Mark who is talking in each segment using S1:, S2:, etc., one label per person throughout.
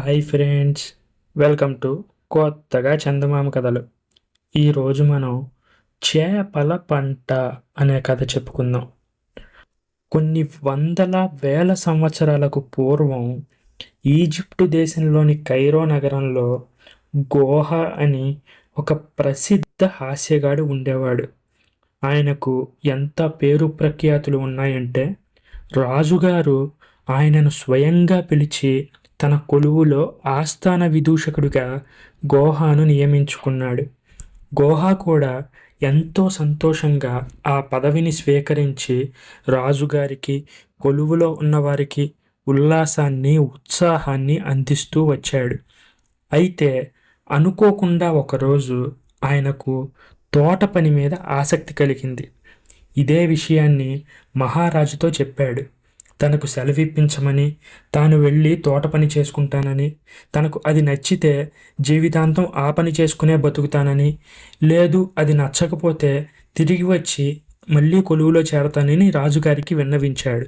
S1: Hi friends, welcome to కొత్తగా చందమామ కథలు. ఈరోజు మనం చేపల పంట అనే కథ చెప్పుకుందాం. కొన్ని వందల వేల సంవత్సరాలకు పూర్వం ఈజిప్టు దేశంలోని కైరో నగరంలో గోహ అని ఒక ప్రసిద్ధ హాస్యగాడు ఉండేవాడు. ఆయనకు ఎంత పేరు ప్రఖ్యాతులు ఉన్నాయంటే రాజుగారు ఆయనను స్వయంగా పిలిచి తన కొలువులో ఆస్థాన విదూషకుడిగా గోహాను నియమించుకున్నాడు. గోహా కూడా ఎంతో సంతోషంగా ఆ పదవిని స్వీకరించి రాజుగారికి, కొలువులో ఉన్నవారికి ఉల్లాసాన్ని, ఉత్సాహాన్ని అందిస్తూ వచ్చాడు. అయితే అనుకోకుండా ఒకరోజు ఆయనకు తోట పని మీద ఆసక్తి కలిగింది. ఇదే విషయాన్ని మహారాజుతో చెప్పాడు. తనకు సెలవిప్పించమని, తాను వెళ్ళి తోట పని చేసుకుంటానని, తనకు అది నచ్చితే జీవితాంతం ఆ పని చేసుకునే బతుకుతానని, లేదు అది నచ్చకపోతే తిరిగి వచ్చి మళ్ళీ కొలువులో చేరతానని రాజుగారికి విన్నవించాడు.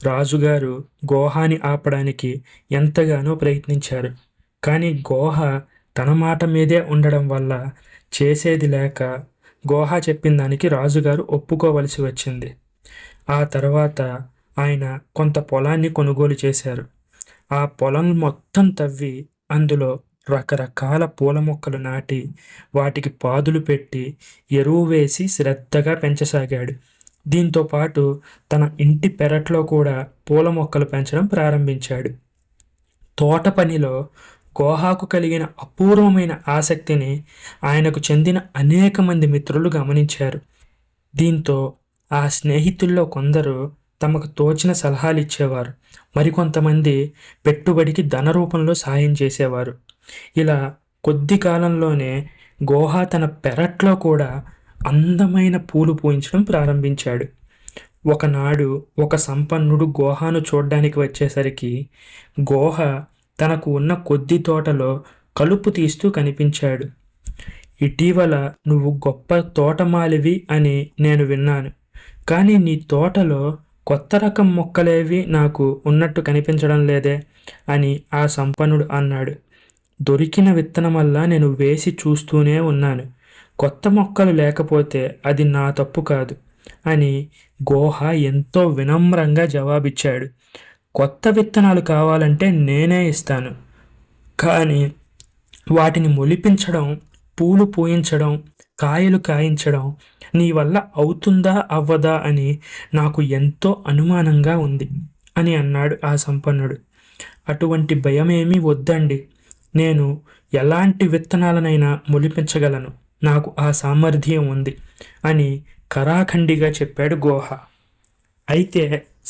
S1: రాజుగారు గోహాని ఆపడానికి ఎంతగానో ప్రయత్నించారు. కానీ గోహ తన మాట మీదే ఉండడం వల్ల చేసేది లేక గోహా చెప్పిన దానికి రాజుగారు ఒప్పుకోవలసి వచ్చింది. ఆ తర్వాత ఆయన కొంత పొలాన్ని కొనుగోలు చేశారు. ఆ పొలం మొత్తం తవ్వి అందులో రకరకాల పూల మొక్కలు నాటి వాటికి పాదులు పెట్టి ఎరువు వేసి శ్రద్ధగా పెంచసాగాడు. దీంతో పాటు తన ఇంటి పెరట్లో కూడా పూల మొక్కలు పెంచడం ప్రారంభించాడు. తోట పనిలో గోహాకు కలిగిన అపూర్వమైన ఆసక్తిని ఆయనకు చెందిన అనేక మంది మిత్రులు గమనించారు. దీంతో ఆ స్నేహితుల్లో కొందరు తమకు తోచిన సలహాలు ఇచ్చేవారు. మరికొంతమంది పెట్టుబడికి ధన రూపంలో సాయం చేసేవారు. ఇలా కొద్ది కాలంలోనే గోహా తన పెరట్లో కూడా అందమైన పూలు పూయించడం ప్రారంభించాడు. ఒకనాడు ఒక సంపన్నుడు గోహాను చూడ్డానికి వచ్చేసరికి గోహ తనకు ఉన్న కొద్ది తోటలో కలుపు తీస్తూ కనిపించాడు. ఇటీవల నువ్వు గొప్ప తోటమాలివి అని నేను విన్నాను. కానీ నీ తోటలో కొత్త రకం మొక్కలేవి నాకు ఉన్నట్టు కనిపించడం లేదే అని ఆ సంపన్నుడు అన్నాడు. దొరికిన విత్తనమల్లా నేను వేసి చూస్తూనే ఉన్నాను. కొత్త మొక్కలు లేకపోతే అది నా తప్పు కాదు అని గోహ ఎంతో వినమ్రంగా జవాబిచ్చాడు. కొత్త విత్తనాలు కావాలంటే నేనే ఇస్తాను, కానీ వాటిని మొలిపించడం, పూలు పూయించడం, కాయలు కాయించడం నీ వల్ల అవుతుందా అవ్వదా అని నాకు ఎంతో అనుమానంగా ఉంది అని అన్నాడు ఆ సంపన్నుడు. అటువంటి భయమేమీ వద్దండి, నేను ఎలాంటి విత్తనాలనైనా మొలిపించగలను, నాకు ఆ సామర్థ్యం ఉంది అని కరాఖండిగా చెప్పాడు గోహ. అయితే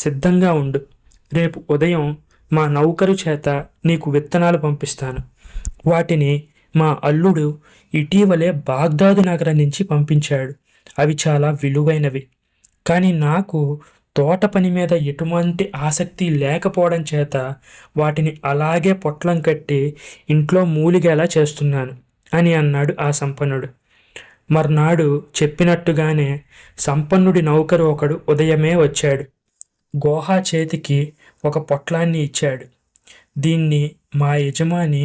S1: సిద్ధంగా ఉండు, రేపు ఉదయం మా నౌకరు చేత నీకు విత్తనాలు పంపిస్తాను. వాటిని మా అల్లుడు ఇటీవలే బాగ్దాదు నగరం నుంచి పంపించాడు. అవి చాలా విలువైనవి. కానీ నాకు తోట పని మీద ఎటువంటి ఆసక్తి లేకపోవడం చేత వాటిని అలాగే పొట్లం కట్టి ఇంట్లో మూలిగేలా చేస్తున్నాను అని అన్నాడు ఆ సంపన్నుడు. మర్నాడు చెప్పినట్టుగానే సంపన్నుడి నౌకరు ఒకడు ఉదయమే వచ్చాడు. గోహా చేతికి ఒక పొట్లాన్ని ఇచ్చాడు. దీన్ని మా యజమాని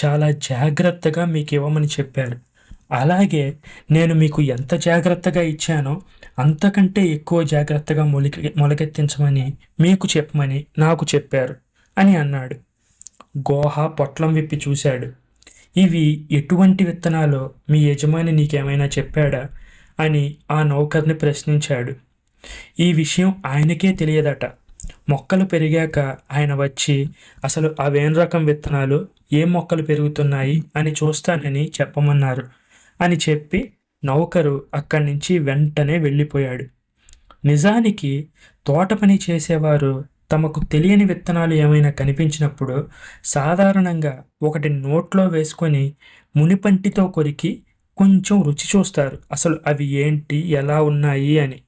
S1: చాలా జాగ్రత్తగా మీకు ఇవ్వమని చెప్పారు. అలాగే నేను మీకు ఎంత జాగ్రత్తగా ఇచ్చానో అంతకంటే ఎక్కువ జాగ్రత్తగా మొలకెత్తించమని మీకు చెప్పమని నాకు చెప్పారు అని అన్నాడు. గోహ పొట్లం విప్పి చూశాడు. ఇవి ఎటువంటి విత్తనాలో మీ యజమాని నీకేమైనా చెప్పాడా అని ఆ నౌకర్ని ప్రశ్నించాడు. ఈ విషయం ఆయనకే తెలియదట. మొక్కలు పెరిగాక ఆయన వచ్చి అసలు అవేం రకం విత్తనాలు, ఏ మొక్కలు పెరుగుతున్నాయి అని చూస్తానని చెప్పమన్నారు అని చెప్పి నౌకరు అక్కడి నుంచి వెంటనే వెళ్ళిపోయాడు. నిజానికి తోట పని చేసేవారు తమకు తెలియని విత్తనాలు ఏమైనా కనిపించినప్పుడు సాధారణంగా ఒకటి నోట్లో వేసుకొని మునిపంటితో కొరికి కొంచెం రుచి చూస్తారు, అసలు అవి ఏంటి, ఎలా ఉన్నాయి అని.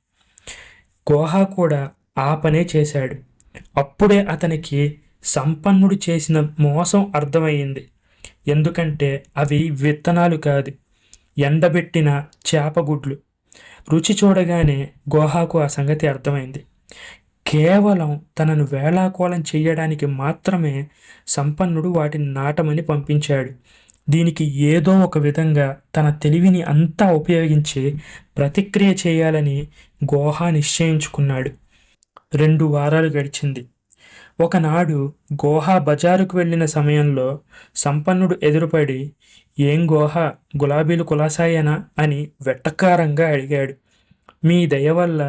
S1: గోహా కూడా ఆ పనే చేశాడు. అప్పుడే అతనికి సంపన్నుడు చేసిన మోసం అర్థమయ్యింది. ఎందుకంటే అవి విత్తనాలు కాదు, ఎండబెట్టిన చేపగుడ్లు. రుచి చూడగానే గోహాకు ఆ సంగతి అర్థమైంది. కేవలం తనను వేళాకోళం చెయ్యడానికి మాత్రమే సంపన్నుడు వాటిని నాటమని పంపించాడు. దీనికి ఏదో ఒక విధంగా తన తెలివిని అంతా ఉపయోగించి ప్రతిక్రియ చేయాలని గోహా నిశ్చయించుకున్నాడు. 2 వారాలు గడిచింది. ఒకనాడు గోహా బజారుకు వెళ్ళిన సమయంలో సంపన్నుడు ఎదురుపడి, "ఏం గోహా, గులాబీలు కులాసాయేనా?" అని వెటకారంగా అడిగాడు. "మీ దయ వల్ల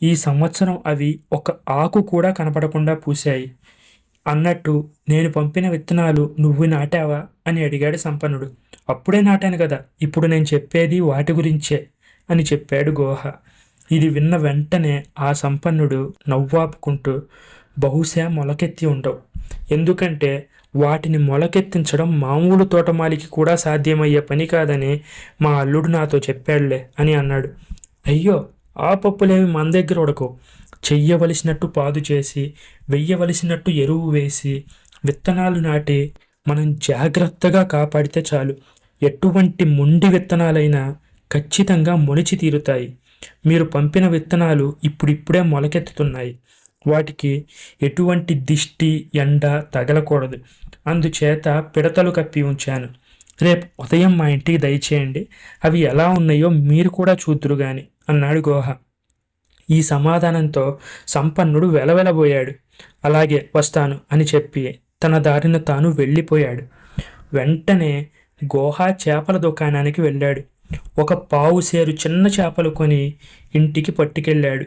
S1: ఈ సంవత్సరం అవి ఒక ఆకు కూడా కనపడకుండా పూశాయి. అన్నట్టు నేను పంపిన విత్తనాలు నువ్వు నాటావా?" అని అడిగాడు సంపన్నుడు. "అప్పుడే నాటాను కదా, ఇప్పుడు నేను చెప్పేది వాటి గురించే" అని చెప్పాడు గోహా. ఇది విన్న వెంటనే ఆ సంపన్నుడు నవ్వాపుకుంటూ, "బహుశా మొలకెత్తి ఉండవు. ఎందుకంటే వాటిని మొలకెత్తించడం మామూలు తోటమాలికి కూడా సాధ్యమయ్యే పని కాదని మా అల్లుడు నాతో చెప్పాడులే" అని అన్నాడు. "అయ్యో, ఆ పప్పులేమి మన దగ్గర ఉడకవు. చెయ్యవలసినట్టు పాదు చేసి, వెయ్యవలసినట్టు ఎరువు వేసి, విత్తనాలు నాటి మనం జాగ్రత్తగా కాపాడితే చాలు. ఎటువంటి మొండి విత్తనాలైనా ఖచ్చితంగా మొలిచి తీరుతాయి. మీరు పంపిన విత్తనాలు ఇప్పుడిప్పుడే మొలకెత్తుతున్నాయి. వాటికి ఎటువంటి దిష్టి, ఎండ తగలకూడదు. అందుచేత పిడతలు కప్పి ఉంచాను. రేపు ఉదయం మా ఇంటికి దయచేయండి. అవి ఎలా ఉన్నాయో మీరు కూడా చూద్దురు గాని" అన్నాడు గోహ. ఈ సమాధానంతో సంపన్నుడు వెలవెలబోయాడు. "అలాగే, వస్తాను" అని చెప్పి తన దారిన తాను వెళ్ళిపోయాడు. వెంటనే గోహా చేపల దుకాణానికి వెళ్ళాడు. ఒక పావుసేరు చిన్న చేపలు కొని ఇంటికి పట్టుకెళ్ళాడు.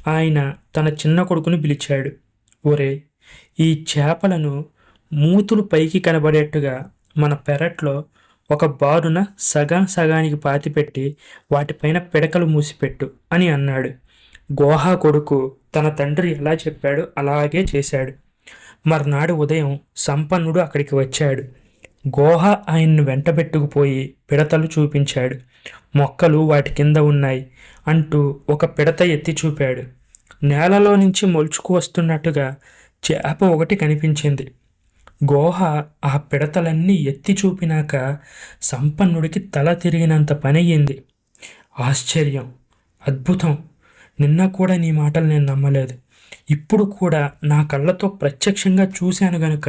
S1: ఆయన తన చిన్న కొడుకుని పిలిచాడు. "ఒరే, ఈ చేపలను మూతులు పైకి కనబడేట్టుగా మన పెరట్లో ఒక బారున సగం సగానికి పాతిపెట్టి వాటిపైన పిడకలు మూసిపెట్టు" అని అన్నాడు. గోహా కొడుకు తన తండ్రి ఎలా చెప్పాడో అలాగే చేశాడు. మర్నాడు ఉదయం సంపన్నుడు అక్కడికి వచ్చాడు. గోహా ఆయన్ను వెంటబెట్టుకుపోయి పిడతలు చూపించాడు. "మొక్కలు వాటి కింద ఉన్నాయి" అంటూ ఒక పిడత ఎత్తి చూపాడు. నేలలో నుంచి మొలుచుకు వస్తున్నట్టుగా చేప ఒకటి కనిపించింది. గోహా ఆ పిడతలన్నీ ఎత్తి చూపినాక సంపన్నుడికి తల తిరిగినంత పనయ్యింది. "ఆశ్చర్యం, అద్భుతం! నిన్న కూడా నీ మాటలు నేను నమ్మలేదు. ఇప్పుడు కూడా నా కళ్ళతో ప్రత్యక్షంగా చూశాను గనుక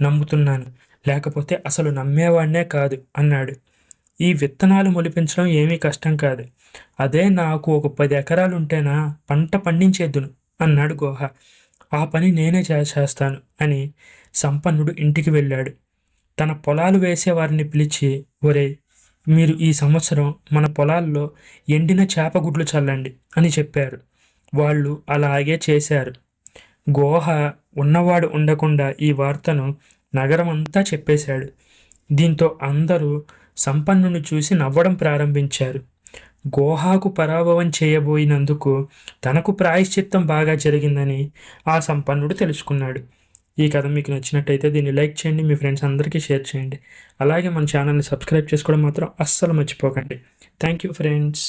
S1: నమ్ముతున్నాను. లేకపోతే అసలు నమ్మేవాడినే కాదు" అన్నాడు. "ఈ విత్తనాలు మొలిపించడం ఏమీ కష్టం కాదు. అదే నాకు ఒక 10 ఎకరాలుంటేనా పంట పండించేద్దును" అన్నాడు గోహ. "ఆ పని నేనే చేస్తాను" అని సంపన్నుడు ఇంటికి వెళ్ళాడు. తన పొలాలు వేసే వారిని పిలిచి, "ఒరేయ్, మీరు ఈ సంవత్సరం మన పొలాల్లో ఎండిన చేపగుడ్లు చల్లండి" అని చెప్పారు. వాళ్ళు అలాగే చేశారు. గోహ ఉన్నవాడు ఉండకుండా ఈ వార్తను నగరమంతా చెప్పేశాడు. దీంతో అందరూ సంపన్నుని చూసి నవ్వడం ప్రారంభించారు. గోహాకు పరాభవం చేయబోయినందుకు తనకు ప్రాయశ్చిత్తం బాగా జరిగిందని ఆ సంపన్నుడు తెలుసుకున్నాడు. ఈ కథ మీకు నచ్చినట్టయితే దీన్ని లైక్ చేయండి, మీ ఫ్రెండ్స్ అందరికీ షేర్ చేయండి. అలాగే మన ఛానల్ని సబ్స్క్రైబ్ చేసుకోవడం మాత్రం అస్సలు మర్చిపోకండి. Thank you friends.